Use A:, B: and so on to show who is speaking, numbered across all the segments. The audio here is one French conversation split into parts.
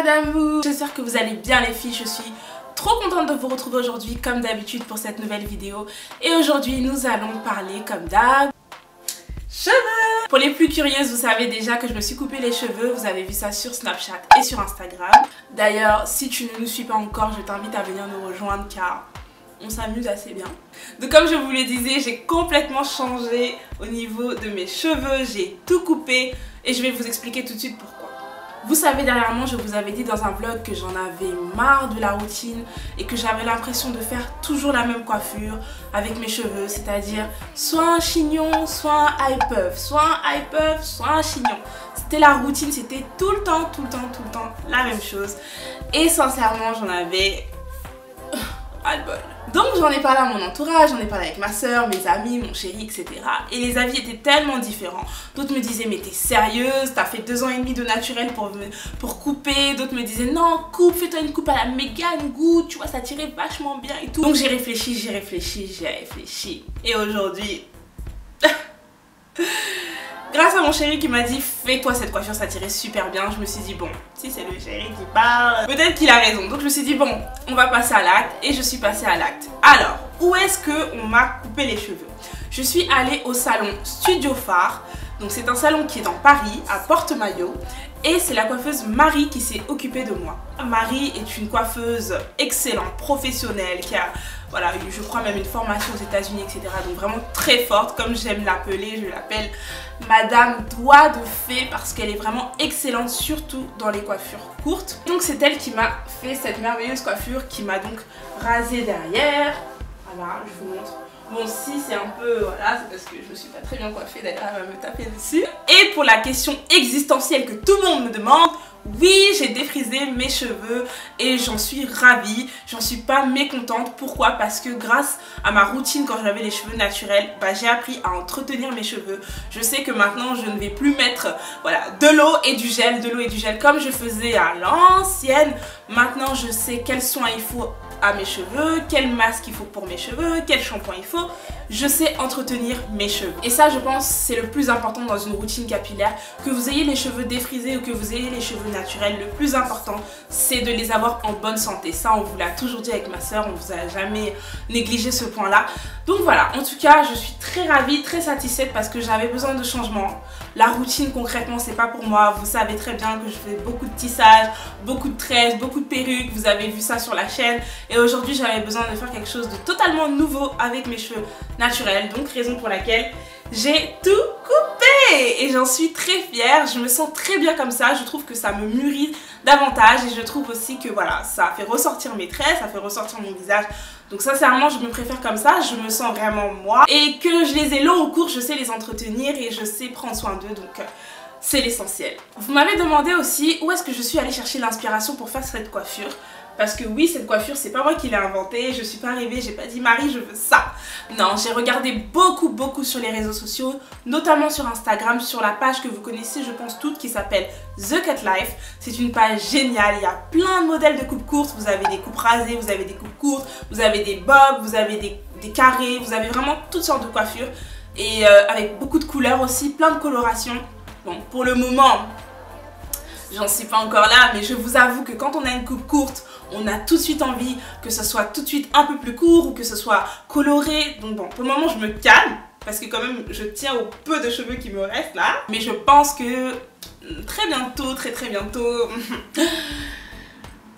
A: madame vous. J'espère que vous allez bien les filles, je suis trop contente de vous retrouver aujourd'hui comme d'habitude pour cette nouvelle vidéo. Et aujourd'hui nous allons parler comme d'hab cheveux. Pour les plus curieuses, vous savez déjà que je me suis coupé les cheveux, vous avez vu ça sur Snapchat et sur Instagram. D'ailleurs, si tu ne nous suis pas encore, je t'invite à venir nous rejoindre car on s'amuse assez bien. Donc comme je vous le disais, j'ai complètement changé au niveau de mes cheveux, j'ai tout coupé et je vais vous expliquer tout de suite pourquoi. Vous savez, derrière moi, je vous avais dit dans un vlog que j'en avais marre de la routine et que j'avais l'impression de faire toujours la même coiffure avec mes cheveux, c'est-à-dire soit un chignon, soit un high puff, soit un high puff, soit un chignon. C'était la routine, c'était tout le temps la même chose. Et sincèrement, j'en avais ras-le-bol. Donc j'en ai parlé à mon entourage, j'en ai parlé avec ma soeur, mes amis, mon chéri, etc. Et les avis étaient tellement différents. D'autres me disaient mais t'es sérieuse, t'as fait 2 ans et demi de naturel pour couper. D'autres me disaient non, coupe, fais-toi une coupe à la Megan Good, tu vois ça tirait vachement bien et tout. Donc j'ai réfléchi. Et aujourd'hui, grâce à mon chéri qui m'a dit fais-toi cette coiffure, ça tirait super bien, je me suis dit bon, si c'est le chéri qui parle, peut-être qu'il a raison. Donc je me suis dit bon, on va passer à l'acte et je suis passée à l'acte. Alors, où est-ce qu'on m'a coupé les cheveux? Je suis allée au salon Studio Phare, donc c'est un salon qui est dans Paris, à Porte-Maillot. Et c'est la coiffeuse Marie qui s'est occupée de moi. Marie est une coiffeuse excellente, professionnelle, qui a, voilà, je crois même une formation aux États-Unis, etc. Donc vraiment très forte, comme j'aime l'appeler, je l'appelle Madame Doigt de Fée parce qu'elle est vraiment excellente, surtout dans les coiffures courtes. Donc c'est elle qui m'a fait cette merveilleuse coiffure, qui m'a donc rasée derrière. Voilà, je vous montre. Bon, si c'est un peu, voilà, c'est parce que je me suis pas très bien coiffée, d'ailleurs elle va me taper dessus. Et pour la question existentielle que tout le monde me demande, oui, j'ai défrisé mes cheveux et j'en suis ravie, j'en suis pas mécontente. Pourquoi? Parce que grâce à ma routine quand j'avais les cheveux naturels, bah, j'ai appris à entretenir mes cheveux. Je sais que maintenant je ne vais plus mettre voilà, de l'eau et du gel comme je faisais à l'ancienne. Maintenant je sais quel soin il faut à mes cheveux, quel masque il faut pour mes cheveux, quel shampoing il faut. Je sais entretenir mes cheveux. Et ça, je pense, c'est le plus important dans une routine capillaire. Que vous ayez les cheveux défrisés ou que vous ayez les cheveux naturels, le plus important, c'est de les avoir en bonne santé. Ça, on vous l'a toujours dit avec ma soeur, on vous a jamais négligé ce point-là. Donc voilà, en tout cas, je suis très ravie, très satisfaite parce que j'avais besoin de changement. La routine, concrètement, c'est pas pour moi. Vous savez très bien que je fais beaucoup de tissage, beaucoup de tresses, beaucoup de perruques. Vous avez vu ça sur la chaîne. Et aujourd'hui, j'avais besoin de faire quelque chose de totalement nouveau avec mes cheveux naturels. Donc, raison pour laquelle j'ai tout coupé. Et j'en suis très fière. Je me sens très bien comme ça. Je trouve que ça me mûrit davantage. Et je trouve aussi que voilà, ça fait ressortir mes traits, ça fait ressortir mon visage. Donc sincèrement, je me préfère comme ça, je me sens vraiment moi. Et que je les ai longs ou courts, je sais les entretenir et je sais prendre soin d'eux, donc c'est l'essentiel. Vous m'avez demandé aussi où est-ce que je suis allée chercher l'inspiration pour faire cette coiffure. Parce que oui, cette coiffure, c'est pas moi qui l'ai inventée, je suis pas arrivée, j'ai pas dit Marie, je veux ça. Non, j'ai regardé beaucoup sur les réseaux sociaux, notamment sur Instagram, sur la page que vous connaissez, je pense toutes, qui s'appelle The Cut Life. C'est une page géniale, il y a plein de modèles de coupes courtes, vous avez des coupes rasées, vous avez des coupes courtes, vous avez des bobs, vous avez des carrés, vous avez vraiment toutes sortes de coiffures. Et avec beaucoup de couleurs aussi, plein de colorations. Bon, pour le moment, j'en suis pas encore là, mais je vous avoue que quand on a une coupe courte, on a tout de suite envie que ce soit tout de suite un peu plus court ou que ce soit coloré. Donc bon, pour le moment je me calme parce que quand même je tiens au peu de cheveux qui me restent là. Mais je pense que très bientôt, très bientôt,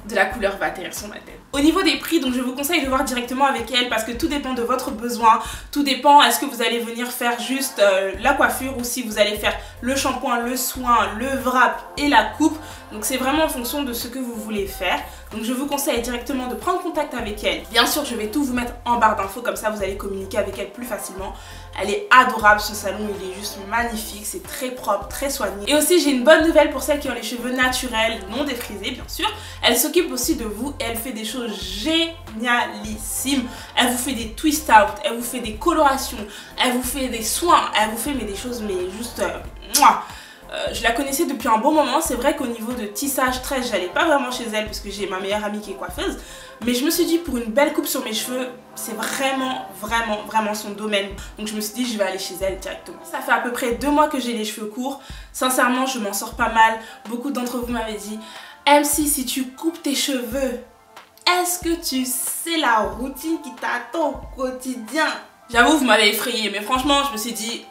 A: de la couleur va atterrir sur ma tête. Au niveau des prix, donc je vous conseille de voir directement avec elle parce que tout dépend de votre besoin. Tout dépend, est-ce que vous allez venir faire juste la coiffure ou si vous allez faire le shampoing, le soin, le wrap et la coupe. Donc c'est vraiment en fonction de ce que vous voulez faire. Donc je vous conseille directement de prendre contact avec elle. Bien sûr, je vais tout vous mettre en barre d'infos, comme ça vous allez communiquer avec elle plus facilement. Elle est adorable, ce salon, il est juste magnifique, c'est très propre, très soigné. Et aussi j'ai une bonne nouvelle pour celles qui ont les cheveux naturels, non défrisés bien sûr. Elle s'occupe aussi de vous et elle fait des choses génialissimes. Elle vous fait des twist out, elle vous fait des colorations, elle vous fait des soins, elle vous fait mais des choses mais juste je la connaissais depuis un bon moment. C'est vrai qu'au niveau de tissage, tresse, j'allais pas vraiment chez elle parce que j'ai ma meilleure amie qui est coiffeuse. Mais je me suis dit pour une belle coupe sur mes cheveux, c'est vraiment son domaine. Donc je me suis dit je vais aller chez elle directement. Ça fait à peu près 2 mois que j'ai les cheveux courts. Sincèrement je m'en sors pas mal. Beaucoup d'entre vous m'avaient dit MC, si tu coupes tes cheveux, est-ce que tu sais la routine qui t'attend au quotidien? J'avoue, vous m'avez effrayée, mais franchement, je me suis dit,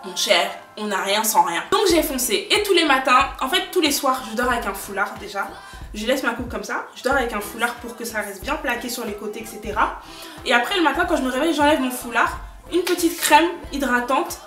A: mon cher, on n'a rien sans rien. Donc j'ai foncé. Et tous les matins, en fait tous les soirs, je dors avec un foulard déjà. Je laisse ma coupe comme ça. Je dors avec un foulard pour que ça reste bien plaqué sur les côtés, etc. Et après le matin, quand je me réveille, j'enlève mon foulard. Une petite crème hydratante.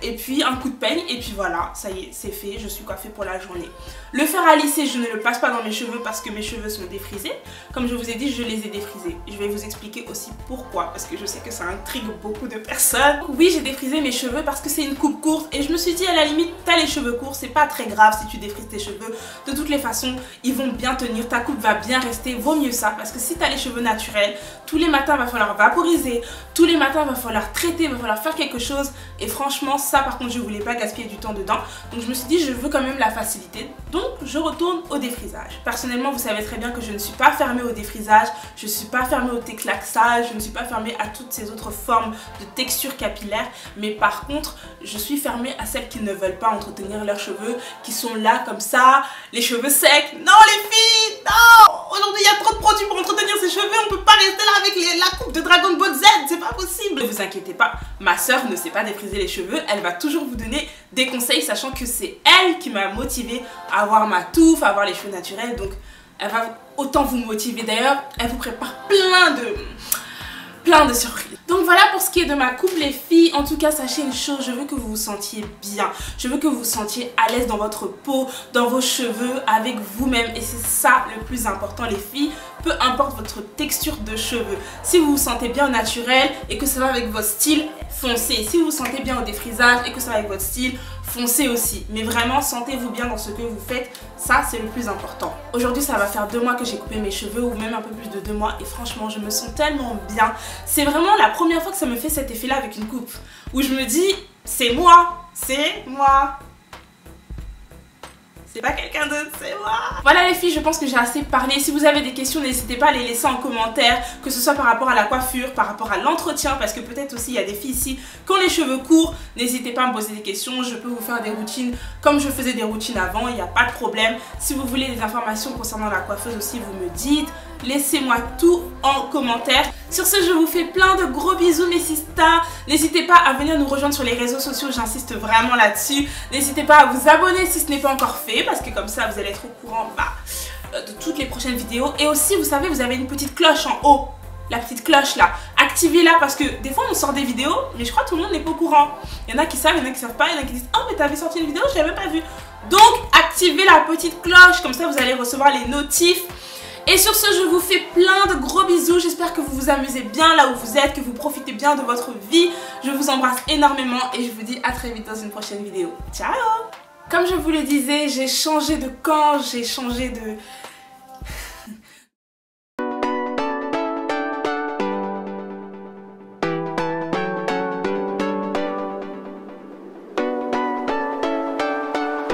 A: Et puis un coup de peigne. Et puis voilà, ça y est, c'est fait. Je suis coiffée pour la journée. Le fer à lisser, je ne le passe pas dans mes cheveux parce que mes cheveux sont défrisés. Comme je vous ai dit, je les ai défrisés. Je vais vous expliquer aussi pourquoi, parce que je sais que ça intrigue beaucoup de personnes. Oui, j'ai défrisé mes cheveux parce que c'est une coupe courte. Et je me suis dit, à la limite, t'as les cheveux courts, c'est pas très grave si tu défrises tes cheveux. De toutes les façons, ils vont bien tenir. Ta coupe va bien rester. Vaut mieux ça, parce que si t'as les cheveux naturels, tous les matins, il va falloir vaporiser. Tous les matins, il va falloir traiter, il va falloir faire quelque chose. Et franchement, ça par contre, je voulais pas gaspiller du temps dedans. Donc je me suis dit, je veux quand même la facilité. Donc je retourne au défrisage. Personnellement, vous savez très bien que je ne suis pas fermée au défrisage, je ne suis pas fermée au déclaxage, je ne suis pas fermée à toutes ces autres formes de texture capillaire. Mais par contre, je suis fermée à celles qui ne veulent pas entretenir leurs cheveux, qui sont là comme ça, les cheveux secs. Non les filles, non! Aujourd'hui, il y a trop de produits pour entretenir ses cheveux, on peut pas rester là avec la coupe de Dragon Ball Z, c'est pas possible. Ne vous inquiétez pas, ma soeur ne sait pas défriser les cheveux, elle va toujours vous donner des conseils, sachant que c'est elle qui m'a motivée à avoir ma touffe, à avoir les cheveux naturels, donc elle va autant vous motiver. D'ailleurs, elle vous prépare plein de surprises. Donc voilà pour ce qui est de ma coupe les filles. En tout cas, sachez une chose, je veux que vous vous sentiez bien. Je veux que vous vous sentiez à l'aise dans votre peau, dans vos cheveux, avec vous-même. Et c'est ça le plus important les filles. Peu importe votre texture de cheveux. Si vous vous sentez bien au naturel et que ça va avec votre style, foncez. Si vous vous sentez bien au défrisage et que ça va avec votre style, foncez aussi. Mais vraiment, sentez-vous bien dans ce que vous faites. Ça, c'est le plus important. Aujourd'hui, ça va faire 2 mois que j'ai coupé mes cheveux, ou même un peu plus de 2 mois. Et franchement, je me sens tellement bien. C'est vraiment la première fois que ça me fait cet effet-là avec une coupe. Où je me dis, c'est moi. C'est moi. C'est pas quelqu'un d'autre, c'est moi. Voilà les filles, je pense que j'ai assez parlé. Si vous avez des questions, n'hésitez pas à les laisser en commentaire. Que ce soit par rapport à la coiffure, par rapport à l'entretien. Parce que peut-être aussi il y a des filles ici qui ont les cheveux courts. N'hésitez pas à me poser des questions. Je peux vous faire des routines comme je faisais des routines avant. Il n'y a pas de problème. Si vous voulez des informations concernant la coiffeuse aussi, vous me dites. Laissez-moi tout en commentaire. Sur ce, je vous fais plein de gros bisous mes sistas. N'hésitez pas à venir nous rejoindre sur les réseaux sociaux, j'insiste vraiment là-dessus. N'hésitez pas à vous abonner si ce n'est pas encore fait, parce que comme ça vous allez être au courant de toutes les prochaines vidéos. Et aussi, vous savez, vous avez une petite cloche en haut. La petite cloche là, activez-la parce que des fois on sort des vidéos, mais je crois que tout le monde n'est pas au courant. Il y en a qui savent, il y en a qui savent pas, il y en a qui disent oh mais t'avais sorti une vidéo, je l'avais même pas vue. Donc activez la petite cloche, comme ça vous allez recevoir les notifs. Et sur ce, je vous fais plein de gros bisous. J'espère que vous vous amusez bien là où vous êtes, que vous profitez bien de votre vie. Je vous embrasse énormément et je vous dis à très vite dans une prochaine vidéo. Ciao! Comme je vous le disais, j'ai changé de camp, j'ai changé